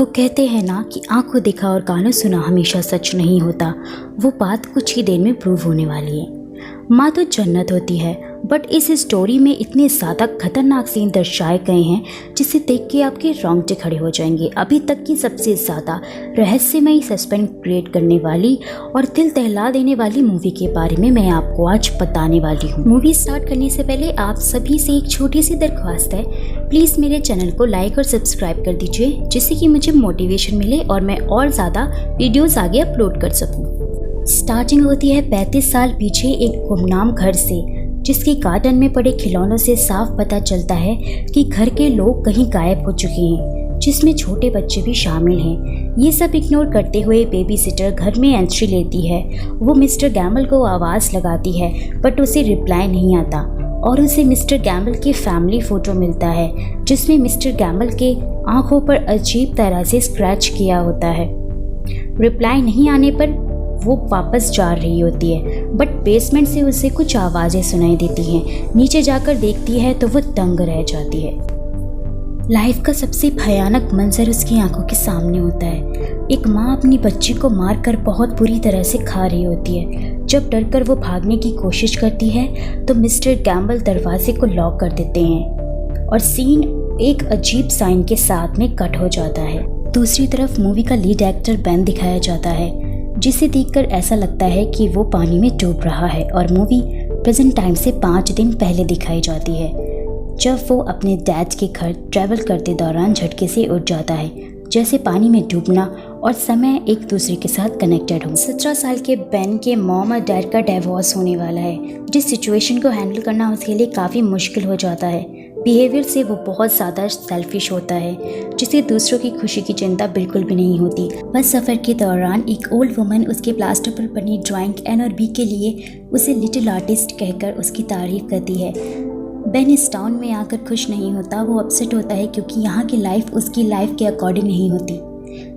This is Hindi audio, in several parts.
वो कहते हैं ना कि आंखों देखा और कानों सुना हमेशा सच नहीं होता। वो बात कुछ ही देर में प्रूव होने वाली है। माँ तो जन्नत होती है, बट इस स्टोरी में इतने ज़्यादा खतरनाक सीन दर्शाए गए हैं जिसे देख के आपके रोंगटे खड़े हो जाएंगे। अभी तक की सबसे ज़्यादा रहस्यमयी सस्पेंस क्रिएट करने वाली और दिल दहला देने वाली मूवी के बारे में मैं आपको आज बताने वाली हूँ। मूवी स्टार्ट करने से पहले आप सभी से एक छोटी सी दरख्वास्त है, प्लीज़ मेरे चैनल को लाइक और सब्सक्राइब कर दीजिए जिससे कि मुझे मोटिवेशन मिले और मैं और ज़्यादा वीडियोज़ आगे अपलोड कर सकूँ। स्टार्टिंग होती है 35 साल पीछे एक गुमनाम घर से, जिसके गार्डन में पड़े खिलौनों से साफ पता चलता है कि घर के लोग कहीं गायब हो चुके हैं, जिसमें छोटे बच्चे भी शामिल हैं। ये सब इग्नोर करते हुए बेबी सिटर घर में एंट्री लेती है। वो मिस्टर गैम्बल को आवाज़ लगाती है बट उसे रिप्लाई नहीं आता और उसे मिस्टर गैम्बल की फैमिली फ़ोटो मिलता है जिसमें मिस्टर गैम्बल के आँखों पर अजीब तरह से स्क्रैच किया होता है। रिप्लाई नहीं आने पर वो वापस जा रही होती है बट बेसमेंट से उसे कुछ आवाज़ें सुनाई देती हैं। नीचे जाकर देखती है तो वो दंग रह जाती है। लाइफ का सबसे भयानक मंजर उसकी आंखों के सामने होता है। एक माँ अपनी बच्ची को मारकर बहुत बुरी तरह से खा रही होती है। जब डरकर वो भागने की कोशिश करती है तो मिस्टर गैम्बल दरवाजे को लॉक कर देते हैं और सीन एक अजीब साइन के साथ में कट हो जाता है। दूसरी तरफ मूवी का लीड एक्टर बेन दिखाया जाता है, जिसे देखकर ऐसा लगता है कि वो पानी में डूब रहा है और मूवी प्रेजेंट टाइम से 5 दिन पहले दिखाई जाती है, जब वो अपने डैड के घर ट्रैवल करते दौरान झटके से उठ जाता है, जैसे पानी में डूबना और समय एक दूसरे के साथ कनेक्टेड हो। 17 साल के बेन के मॉम और डैड का डिवोर्स होने वाला है, जिस सिचुएशन को हैंडल करना उसके लिए काफ़ी मुश्किल हो जाता है। बिहेवियर से वो बहुत ज़्यादा सेल्फिश होता है, जिसे दूसरों की खुशी की चिंता बिल्कुल भी नहीं होती। बस सफ़र के दौरान एक ओल्ड वुमन उसके प्लास्टर पर बनी ड्राइंग एन और बी के लिए उसे लिटिल आर्टिस्ट कहकर उसकी तारीफ करती है। बेन इस टाउन में आकर खुश नहीं होता। वो अपसेट होता है क्योंकि यहाँ की लाइफ उसकी लाइफ के अकॉर्डिंग नहीं होती।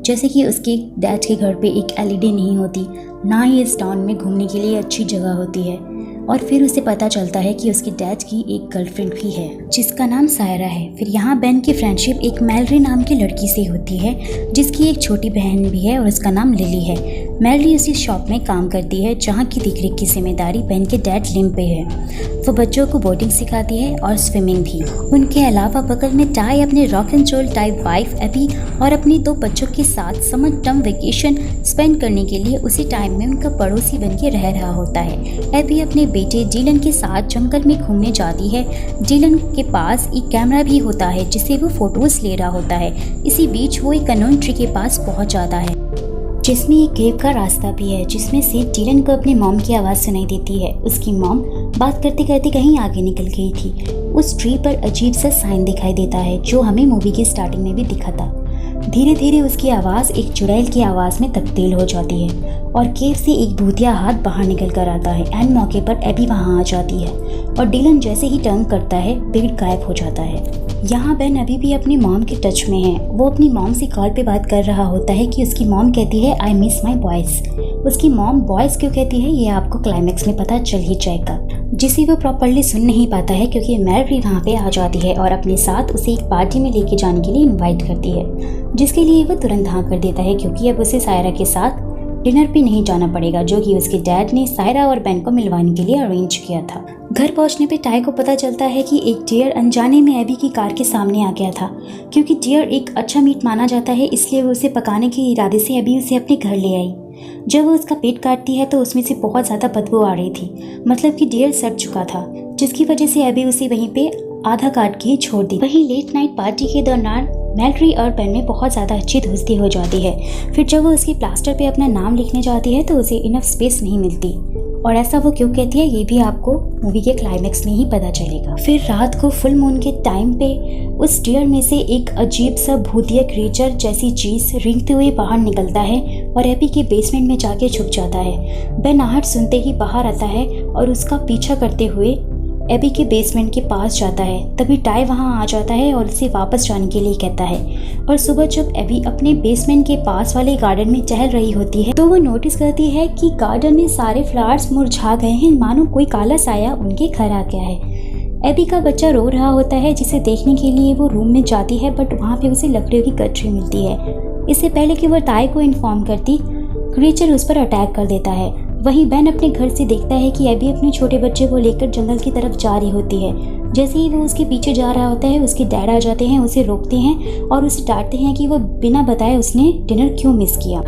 जैसे कि उसके डैड के घर पे एक एलईडी नहीं होती, ना ही इस टाउन में घूमने के लिए अच्छी जगह होती है। और फिर उसे पता चलता है कि उसके डैड की एक गर्लफ्रेंड भी है जिसका नाम सायरा है। फिर यहाँ बेन की फ्रेंडशिप एक मैलरी नाम की लड़की से होती है जिसकी एक छोटी बहन भी है और उसका नाम लिली है। मैलरी उसी शॉप में काम करती है जहाँ की देखरेख की जिम्मेदारी बेन के डैड लिम पे है। वो बच्चों को बोटिंग सिखाती है और स्विमिंग भी। उनके अलावा बगल में टाई अपने rock and roll type wife एबी और अपनी 2 बच्चों के साथ समर टर्म वेकेशन स्पेंड करने के लिए उसी टाइम में उनका पड़ोसी बन के रह रहा होता है। एबी अपने बेटे डीलन के साथ जंगल में घूमने जाती है। डीलन के पास एक कैमरा भी होता है जिससे वो फोटोज ले रहा होता है। इसी बीच वो एक अनोन ट्री के पास पहुंच जाता है जिसमें एक केव का रास्ता भी है, जिसमें से डीलन को अपनी मॉम की आवाज़ सुनाई देती है। उसकी मॉम बात करते करते कहीं आगे निकल गई थी। उस ट्री पर अजीब सा साइन दिखाई देता है जो हमें मूवी की स्टार्टिंग में भी दिखा था। धीरे धीरे उसकी आवाज़ एक चुड़ैल की आवाज़ में तब्दील हो जाती है और केव से एक भूतिया हाथ बाहर निकल कर आता है। एंड मौके पर एबी वहाँ आ जाती है और डीलन जैसे ही टर्न करता है पेड़ गायब हो जाता है। यहाँ बेन अभी भी अपनी मॉम के टच में है। वो अपनी मॉम से कॉल पे बात कर रहा होता है कि उसकी मॉम कहती है आई मिस माई बॉयज़। उसकी मॉम बॉयज़ क्यों कहती है ये आपको क्लाइमेक्स में पता चल ही जाएगा, जिसे वो प्रॉपर्ली सुन नहीं पाता है क्योंकि मैरी वहाँ पे आ जाती है और अपने साथ उसे एक पार्टी में लेके जाने के लिए इनवाइट करती है, जिसके लिए वो तुरंत हाँ कर देता है क्योंकि अब उसे सायरा के साथ डिनर पे नहीं जाना पड़ेगा जो कि उसके डैड ने सायरा और बेन को मिलवाने के लिए अरेंज किया था। घर पहुंचने पे टाई को पता चलता है कि एक डियर अनजाने में एबी की कार के सामने आ गया था। क्योंकि डियर एक अच्छा मीट माना जाता है इसलिए वो उसे पकाने के इरादे से एबी उसे अपने घर ले आई। जब वो उसका पेट काटती है तो उसमें से बहुत ज़्यादा बदबू आ रही थी, मतलब कि डियर सड़ चुका था, जिसकी वजह से एबी उसे वहीं पे आधा काट के छोड़ दी। वहीं लेट नाइट पार्टी के दौरान मैलरी और बेन में बहुत ज़्यादा अच्छी दोस्ती हो जाती है। फिर जब वो उसके प्लास्टर पे अपना नाम लिखने जाती है तो उसे इनफ स्पेस नहीं मिलती और ऐसा वो क्यों कहती है ये भी आपको मूवी के क्लाइमेक्स में ही पता चलेगा। फिर रात को फुल मून के टाइम पे उस डियर में से एक अजीब सा भूतिया क्रीचर जैसी चीज़ रेंगते हुए बाहर निकलता है और एबी के बेसमेंट में जाके छुप जाता है। बेन आहट सुनते ही बाहर आता है और उसका पीछा करते हुए एबी के बेसमेंट के पास जाता है। तभी टाई वहां आ जाता है और उसे वापस जाने के लिए कहता है। और सुबह जब एबी अपने बेसमेंट के पास वाले गार्डन में टहल रही होती है तो वो नोटिस करती है कि गार्डन में सारे फ्लावर्स मुरझा गए हैं, मानो कोई काला साया उनके घर आ गया है। एबी का बच्चा रो रहा होता है जिसे देखने के लिए वो रूम में जाती है, बट वहाँ पे उसे लकड़ियों की गठरी मिलती है। इससे पहले कि वह टाई को इन्फॉर्म करती, क्रीचर उस पर अटैक कर देता है। वहीं बेन अपने घर से देखता है कि एबी अपने छोटे बच्चे को लेकर जंगल की तरफ जा रही होती है। जैसे ही वो उसके पीछे जा रहा होता है, उसके डैड आ जाते हैं, उसे रोकते हैं और उसे डांटते हैं कि वो बिना बताए उसने डिनर क्यों मिस किया।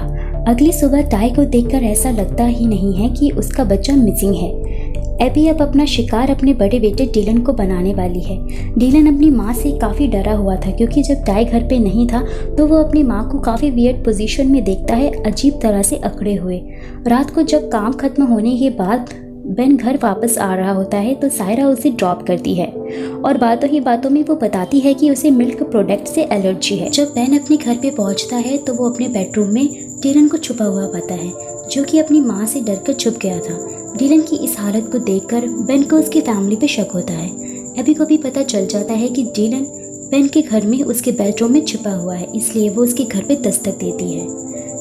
अगली सुबह टाई को देखकर ऐसा लगता ही नहीं है कि उसका बच्चा मिसिंग है। एबी अब अपना शिकार अपने बड़े बेटे डिलन को बनाने वाली है। डिलन अपनी माँ से काफ़ी डरा हुआ था क्योंकि जब टाई घर पे नहीं था तो वो अपनी माँ को काफ़ी वियर्ड पोजीशन में देखता है, अजीब तरह से अकड़े हुए। रात को जब काम खत्म होने के बाद बेन घर वापस आ रहा होता है तो सायरा उसे ड्रॉप करती है और बातों ही बातों में वो बताती है कि उसे मिल्क प्रोडक्ट से एलर्जी है। जब बेन अपने घर पे पहुंचता है तो वो अपने बेडरूम में डिलन को छुपा हुआ पाता है, जो कि अपनी माँ से डरकर छुप गया था। डिलन की इस हालत को देखकर बेन को उसकी फैमिली पे शक होता है। एबी को भी पता चल जाता है कि डिलन बेन के घर में उसके बेडरूम में छुपा हुआ है, इसलिए वो उसके घर पे दस्तक देती है।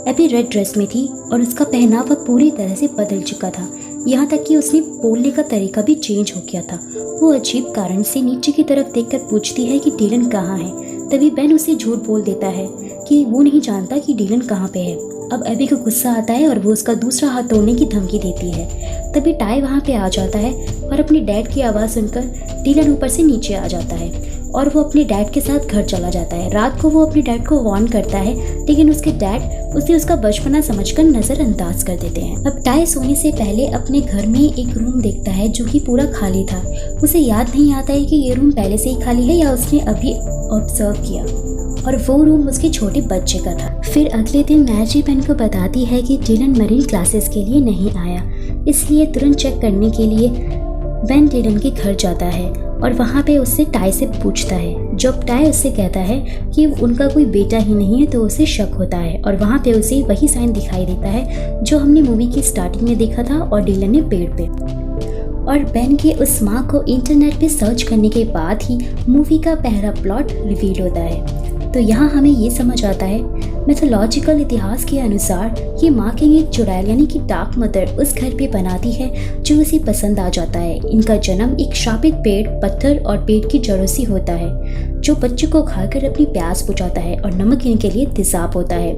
एबी रेड ड्रेस में थी और उसका पहनावा पूरी तरह से बदल चुका था, यहाँ तक कि उसने बोलने का तरीका भी चेंज हो गया था। वो अजीब कारण से नीचे की तरफ देखकर पूछती है कि डिलन कहाँ है। तभी बेन उसे झूठ बोल देता है कि वो नहीं जानता कि डिलन कहाँ पे है। अब एबी को गुस्सा आता है और वो उसका दूसरा हाथ तोड़ने की धमकी देती है। तभी टाई वहाँ पे आ जाता है और अपने डैड की आवाज़ सुनकर डिलन ऊपर से नीचे आ जाता है और वो अपने डैड के साथ घर चला जाता है। रात को वो अपने डैड को वार्न करता है, लेकिन उसके डैड उसे उसका बचपना समझकर नज़रअंदाज कर देते हैं। अब टाई सोने से पहले अपने घर में एक रूम देखता है जो कि पूरा खाली था। उसे याद नहीं आता है कि ये रूम पहले से ही खाली है या उसने अभी ऑब्जर्व किया, और वो रूम उसके छोटे बच्चे का था। फिर अगले दिन मैजी बेन को बताती है कि डिलन मरीन क्लासेस के लिए नहीं आया, इसलिए तुरंत चेक करने के लिए बेन डिलन के घर जाता है और वहाँ पे उससे टाई से पूछता है। जब टाई उससे कहता है कि उनका कोई बेटा ही नहीं है तो उसे शक होता है और वहाँ पे उसे वही साइन दिखाई देता है जो हमने मूवी की स्टार्टिंग में देखा था और डिलन ने पेड़ पे। और बेन के उस माँ को इंटरनेट पे सर्च करने के बाद ही मूवी का पहला प्लॉट रिवील होता है। तो यहाँ हमें ये समझ आता है, मिथोलॉजिकल इतिहास के अनुसार ये माँ किंग एक चुड़ैल यानी कि डार्क मदर उस घर पे बनाती है जो उसे पसंद आ जाता है। इनका जन्म एक शापित पेड़, पत्थर और पेड़ की जड़ों से होता है जो बच्चों को खाकर अपनी प्यास बुझाता है और नमक इनके लिए तेजाब होता है।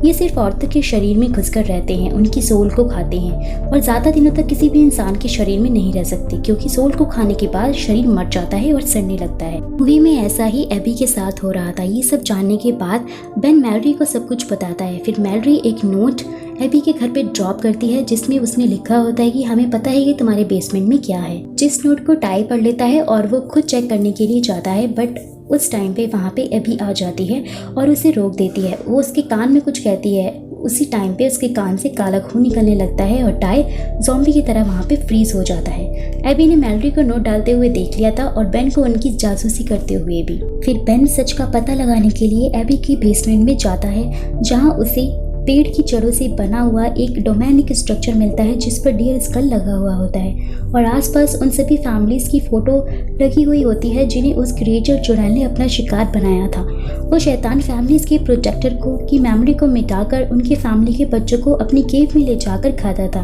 ये सिर्फ औरतों के शरीर में घुसकर रहते हैं, उनकी सोल को खाते हैं और ज़्यादा दिनों तक किसी भी इंसान के शरीर में नहीं रह सकते क्योंकि सोल को खाने के बाद शरीर मर जाता है और सड़ने लगता है। मूवी में ऐसा ही एबी के साथ हो रहा था। ये सब जानने के बाद बेन मैलरी को सब कुछ बताता है। फिर मैलरी एक नोट एबी के घर पे ड्रॉप करती है जिसमें उसने लिखा होता है कि हमें पता है कि तुम्हारे बेसमेंट में क्या है। जिस नोट को टाई पढ़ लेता है और वो खुद चेक करने के लिए जाता है, बट उस टाइम पे वहाँ पे एबी आ जाती है और उसे रोक देती है। वो उसके कान में कुछ कहती है। उसी टाइम पे उसके कान से काला खून निकलने लगता है और टाई ज़ॉम्बी की तरह वहाँ पे फ्रीज हो जाता है। एबी ने मैलरी को नोट डालते हुए देख लिया था और बेन को उनकी जासूसी करते हुए भी। फिर बेन सच का पता लगाने के लिए एबी की बेसमेंट में जाता है जहाँ उसे पेड़ की जड़ों से बना हुआ एक डोमेनिक स्ट्रक्चर मिलता है जिस पर डियर स्कल लगा हुआ होता है और आसपास उन सभी फैमिलीज की फोटो लगी हुई होती है जिन्हें उस क्रिएचर चुड़ैल ने अपना शिकार बनाया था। वो शैतान फैमिलीज के प्रोटेक्टर को की मेमोरी को मिटाकर उनके फैमिली के बच्चों को अपनी केव में ले जाकर खाता था।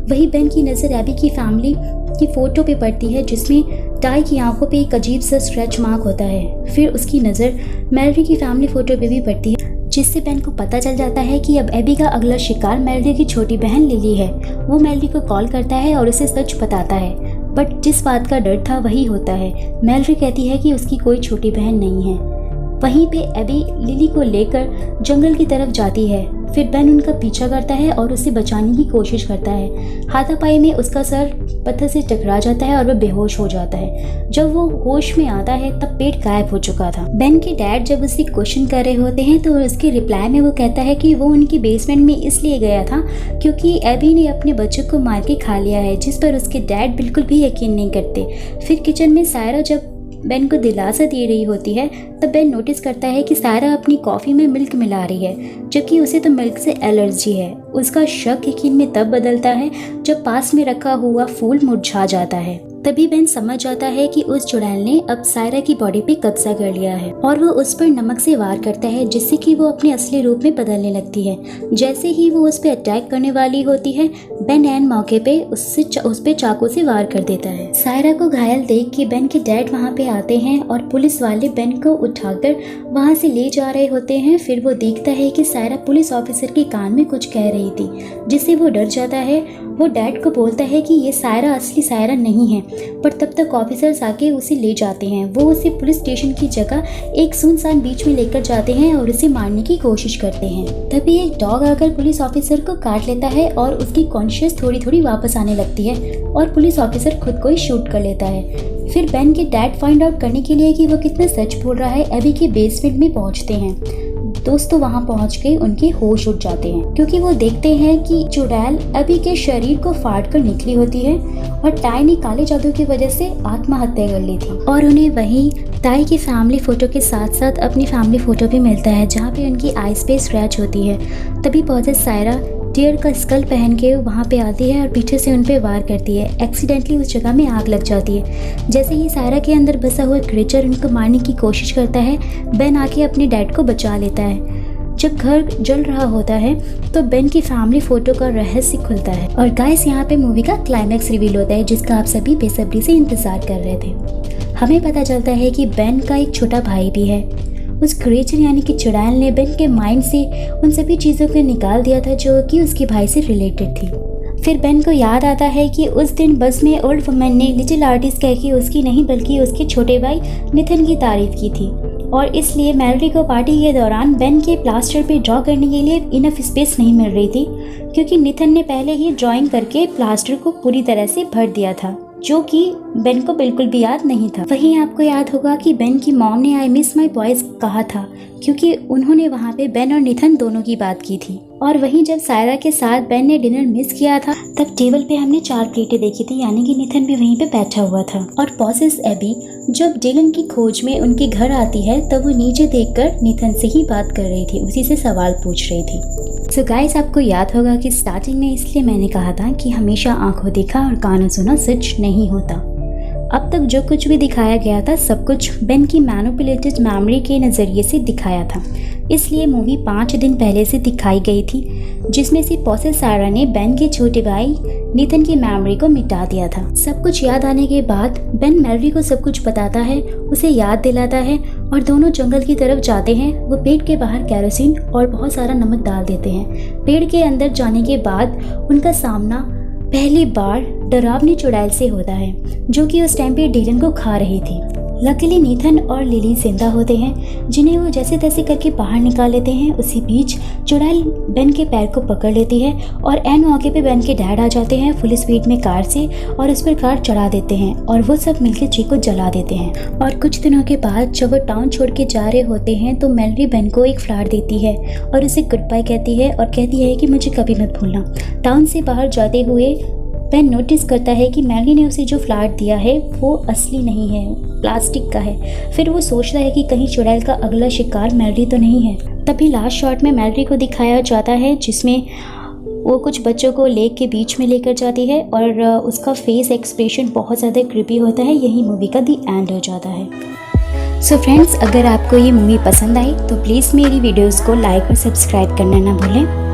वही बेन की नज़र एबी की फैमिली की फ़ोटो पे पड़ती है जिसमें टाई की आंखों पे एक अजीब सा स्ट्रेच मार्क होता है। फिर उसकी नज़र मैलरी की फैमिली फ़ोटो पे भी पड़ती है जिससे बेन को पता चल जाता है कि अब एबी का अगला शिकार मैलरी की छोटी बहन लिली है। वो मैलरी को कॉल करता है और उसे सच बताता है, बट जिस बात का डर था वही होता है। मैलरी कहती है कि उसकी कोई छोटी बहन नहीं है। वहीं पे एबी लिली को लेकर जंगल की तरफ जाती है। फिर बेन उनका पीछा करता है और उसे बचाने की कोशिश करता है। हाथापाई में उसका सर पत्थर से टकरा जाता है और वह बेहोश हो जाता है। जब वो होश में आता है तब पेट गायब हो चुका था। बेन के डैड जब उसे क्वेश्चन कर रहे होते हैं तो उसके रिप्लाई में वो कहता है कि वो उनकी बेसमेंट में इसलिए गया था क्योंकि एबी ने अपने बच्चों को मार के खा लिया है, जिस पर उसके डैड बिल्कुल भी यकीन नहीं करते। फिर किचन में सायरा जब बेन को दिलासा दे रही होती है तब बेन नोटिस करता है कि सायरा अपनी कॉफ़ी में मिल्क मिला रही है, जबकि उसे तो मिल्क से एलर्जी है। उसका शक यकीन में तब बदलता है जब पास में रखा हुआ फूल मुरझा जाता है। तभी बेन समझ जाता है कि उस चुड़ैल ने अब सायरा की बॉडी पे कब्जा कर लिया है और वो उस पर नमक से वार करता है, जिससे कि वो अपने असली रूप में बदलने लगती है। जैसे ही वो उस पर अटैक करने वाली होती है, बेन एन मौके पे उस पे चाकू से वार कर देता है। सायरा को घायल देख के बेन के डैड वहाँ पे आते हैं और पुलिस वाले बेन को उठाकर वहाँ से ले जा रहे होते हैं। फिर वो देखता है कि सायरा पुलिस ऑफिसर के कान में कुछ कह रही थी, जिससे वो डर जाता है। वो डैड को बोलता है कि ये सायरा असली सायरा नहीं है, पर तब तक ऑफिसर्स आके उसे ले जाते हैं। वो उसे पुलिस स्टेशन की जगह एक सुनसान बीच में लेकर जाते हैं और उसे मारने की कोशिश करते हैं। तभी एक डॉग आकर पुलिस ऑफिसर को काट लेता है और उसकी कॉन्शियस थोड़ी थोड़ी वापस आने लगती है और पुलिस ऑफिसर खुद को ही शूट कर लेता है। फिर बेन के डैड फाइंड आउट करने के लिए कि वो कितना सच बोल रहा है, एबी के बेसमेंट में पहुंचते हैं। दोस्तों वहां पहुंच के उनके होश उड़ जाते हैं, क्योंकि वो देखते हैं कि चुड़ैल अभी के शरीर को फाड़ कर निकली होती है और टाई ने काले जादू की वजह से आत्महत्या कर ली थी। और उन्हें वहीं टाई की फैमिली फोटो के साथ साथ अपनी फैमिली फोटो भी मिलता है, जहाँ पे उनकी आईज पे स्क्रैच होती है। तभी पहुंचे सायरा डियर का स्कल पहन के वहाँ पे आती है और पीछे से उन पे वार करती है। एक्सीडेंटली उस जगह में आग लग जाती है। जैसे ही सायरा के अंदर बसा हुआ क्रीचर उनको मारने की कोशिश करता है, बेन आके अपने डैड को बचा लेता है। जब घर जल रहा होता है तो बेन की फैमिली फोटो का रहस्य खुलता है और गाइस यहाँ पे मूवी का क्लाइमैक्स रिवील होता है, जिसका आप सभी बेसब्री से इंतजार कर रहे थे। हमें पता चलता है कि बेन का एक छोटा भाई भी है। उस क्रिएचर यानी कि चुड़ैल ने बेन के माइंड से उन सभी चीज़ों को निकाल दिया था जो कि उसके भाई से रिलेटेड थी। फिर बेन को याद आता है कि उस दिन बस में ओल्ड वुमन ने लिटिल आर्टिस्ट कह के उसकी नहीं बल्कि उसके छोटे भाई निथिन की तारीफ की थी, और इसलिए मैलोडी को पार्टी के दौरान बेन के प्लास्टर पे ड्रॉ करने के लिए इनफ स्पेस नहीं मिल रही थी, क्योंकि निथिन ने पहले ही ड्राइंग करके प्लास्टर को पूरी तरह से भर दिया था, जो कि बेन को बिल्कुल भी याद नहीं था। वहीं आपको याद होगा कि बेन की मॉम ने आई मिस माई बॉयज कहा था, क्योंकि उन्होंने वहाँ पे बेन और निथिन दोनों की बात की थी। और वहीं जब सायरा के साथ बेन ने डिनर मिस किया था, तब टेबल पे हमने 4 प्लेटें देखी थी, यानी कि निथिन भी वहीं पे बैठा हुआ था। और पॉसेस एबी जब डिलन की खोज में उनके घर आती है, तब वो नीचे देखकर निथिन से ही बात कर रही थी, उसी से सवाल पूछ रही थी। सो गाइस, आपको याद होगा कि स्टार्टिंग में इसलिए मैंने कहा था कि हमेशा आंखों देखा और कानों सुना सच नहीं होता। अब तक जो कुछ भी दिखाया गया था सब कुछ बेन की मैनिपुलेटेड मेमोरी के नज़रिए से दिखाया था, इसलिए मूवी 5 दिन पहले से दिखाई गई थी, जिसमें से पॉसेस सायरा ने बेन के छोटे भाई निथिन की मेमोरी को मिटा दिया था। सब कुछ याद आने के बाद बेन मैलोडी को सब कुछ बताता है, उसे याद दिलाता है और दोनों जंगल की तरफ जाते हैं। वो पेड़ के बाहर केरोसिन और बहुत सारा नमक डाल देते हैं। पेड़ के अंदर जाने के बाद उनका सामना पहली बार डरावनी चुड़ैल से होता है, जो कि उस टाइम पे डिलन को खा रही थी। लकीली निथिन और लिली जिंदा होते हैं, जिन्हें वो जैसे तैसे करके बाहर निकाल लेते हैं। उसी बीच चुड़ैल बेन के पैर को पकड़ लेती है और एन मौके पे बेन के डैड आ जाते हैं फुल स्पीड में कार से और उस पर कार चढ़ा देते हैं और वो सब मिलकर ट्री को जला देते हैं। और कुछ दिनों के बाद जब वो टाउन छोड़ के जा रहे होते हैं तो मेलोडी बेन को एक फ्लावर देती है और उसे गुड बाय कहती है और कहती है कि मुझे कभी मत भूलना। टाउन से बाहर जाते हुए बेन नोटिस करता है कि मेलोडी ने उसे जो फ्लावर दिया है वो असली नहीं है, प्लास्टिक का है। फिर वो सोचता है कि कहीं चुड़ैल का अगला शिकार मेलोडी तो नहीं है। तभी लास्ट शॉट में मेलोडी को दिखाया जाता है, जिसमें वो कुछ बच्चों को लेक के बीच में लेकर जाती है और उसका फेस एक्सप्रेशन बहुत ज़्यादा क्रिपी होता है। यही मूवी का दी एंड हो जाता है। सो फ्रेंड्स, अगर आपको ये मूवी पसंद आई तो प्लीज़ मेरी वीडियोज़ को लाइक और सब्सक्राइब करना ना भूलें।